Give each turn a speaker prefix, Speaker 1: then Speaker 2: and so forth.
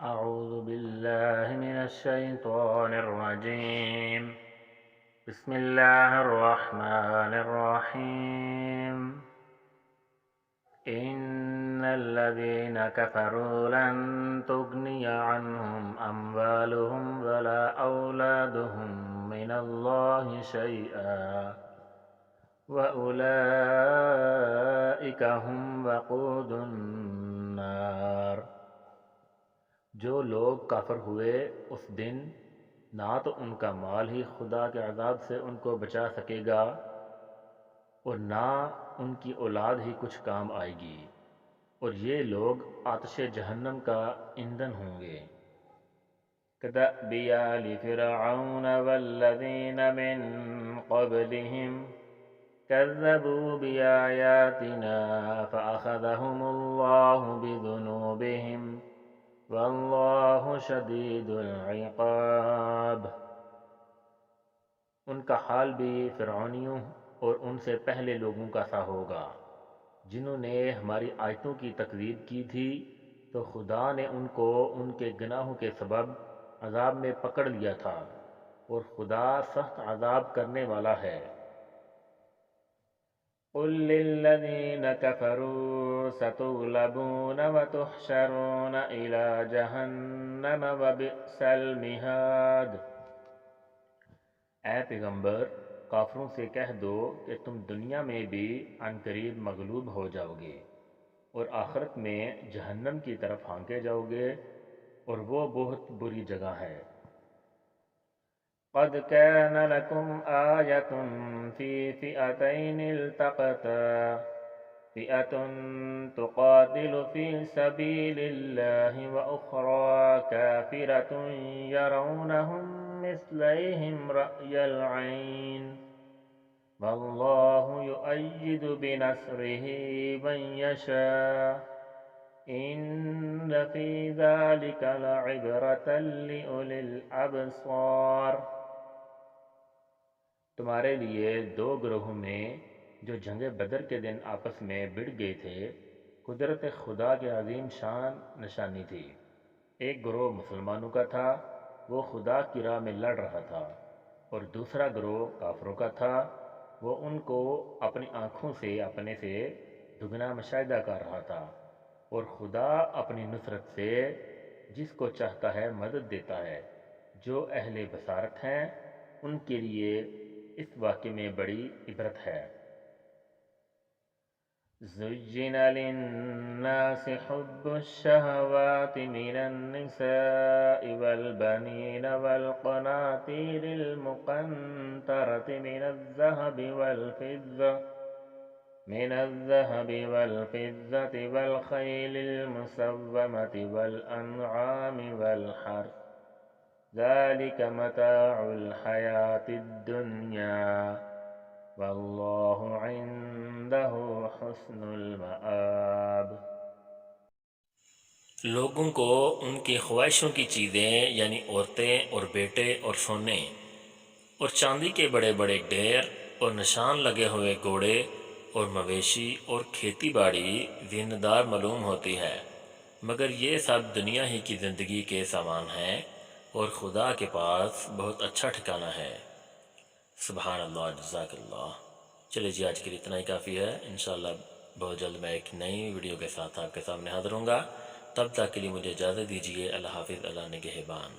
Speaker 1: أعوذ بالله من الشيطان الرجيم. بسم الله الرحمن الرحيم. إن الذين كفروا لن تغني عنهم أموالهم ولا أولادهم من الله شيئا وأولئك هم وقود النار. جو لوگ کافر ہوئے اس دن نہ تو ان کا مال ہی خدا کے عذاب سے ان کو بچا سکے گا اور نہ ان کی اولاد ہی کچھ کام آئے گی، اور یہ لوگ آتش جہنم کا ایندھن ہوں گے۔ كدأب آل فرعون والذین من قبلهم كذبوا بآياتنا فأخذهم الله بذنوبهم واللہ شدید العقاب۔ ان کا حال بھی فرعونیوں اور ان سے پہلے لوگوں کا سا ہوگا جنہوں نے ہماری آیتوں کی تکذیب کی تھی، تو خدا نے ان کو ان کے گناہوں کے سبب عذاب میں پکڑ لیا تھا، اور خدا سخت عذاب کرنے والا ہے۔ قل للذین کفروا ستغلبون وتحشرون إلی جہنم وبئس المہاد۔ اے پیغمبر، کافروں سے کہہ دو کہ تم دنیا میں بھی عنقریب مغلوب ہو جاؤ گے اور آخرت میں جہنم کی طرف ہانکے جاؤ گے، اور وہ بہت بری جگہ ہے۔ قد كان لكم آية في فئتين التقتا فئة تقاتل في سبيل الله وأخرى كافرة يرونهم مثليهم رأي العين والله يؤيد بنصره من يشاء إن في ذلك لعبرة لأولي الأبصار۔ تمہارے لیے دو گروہوں میں جو جنگ بدر کے دن آپس میں بڑھ گئے تھے قدرت خدا کے عظیم شان نشانی تھی۔ ایک گروہ مسلمانوں کا تھا، وہ خدا کی راہ میں لڑ رہا تھا، اور دوسرا گروہ کافروں کا تھا، وہ ان کو اپنی آنکھوں سے اپنے سے دگنا مشاہدہ کر رہا تھا، اور خدا اپنی نصرت سے جس کو چاہتا ہے مدد دیتا ہے۔ جو اہل بصارت ہیں ان کے لیے اس واقعے میں بڑی عبرت ہے۔ زُيِّنَ لِلنَّاسِ حُبُّ الشَّهَوَاتِ مِنَ النِّسَاءِ وَالْبَنِينَ وَالْقَنَاطِيرِ الْمُقَنطَرَةِ من الذهب والفضة والخيل المسومة والأنعام والحرث ذلك متاع الحياة الدنيا والله عنده حسن المآب۔
Speaker 2: لوگوں کو ان کی خواہشوں کی چیزیں یعنی عورتیں اور بیٹے اور سونے اور چاندی کے بڑے بڑے ڈھیر اور نشان لگے ہوئے گھوڑے اور مویشی اور کھیتی باڑی زیندار معلوم ہوتی ہے، مگر یہ سب دنیا ہی کی زندگی کے سامان ہیں، اور خدا کے پاس بہت اچھا ٹھکانہ ہے۔ سبحان اللہ، جزاک اللہ۔ چلے جی، آج کے لیے اتنا ہی کافی ہے۔ انشاءاللہ بہت جلد میں ایک نئی ویڈیو کے ساتھ آپ کے سامنے حاضر ہوں گا۔ تب تک کے لیے مجھے اجازت دیجیے۔ اللہ حافظ، اللہ نگہبان۔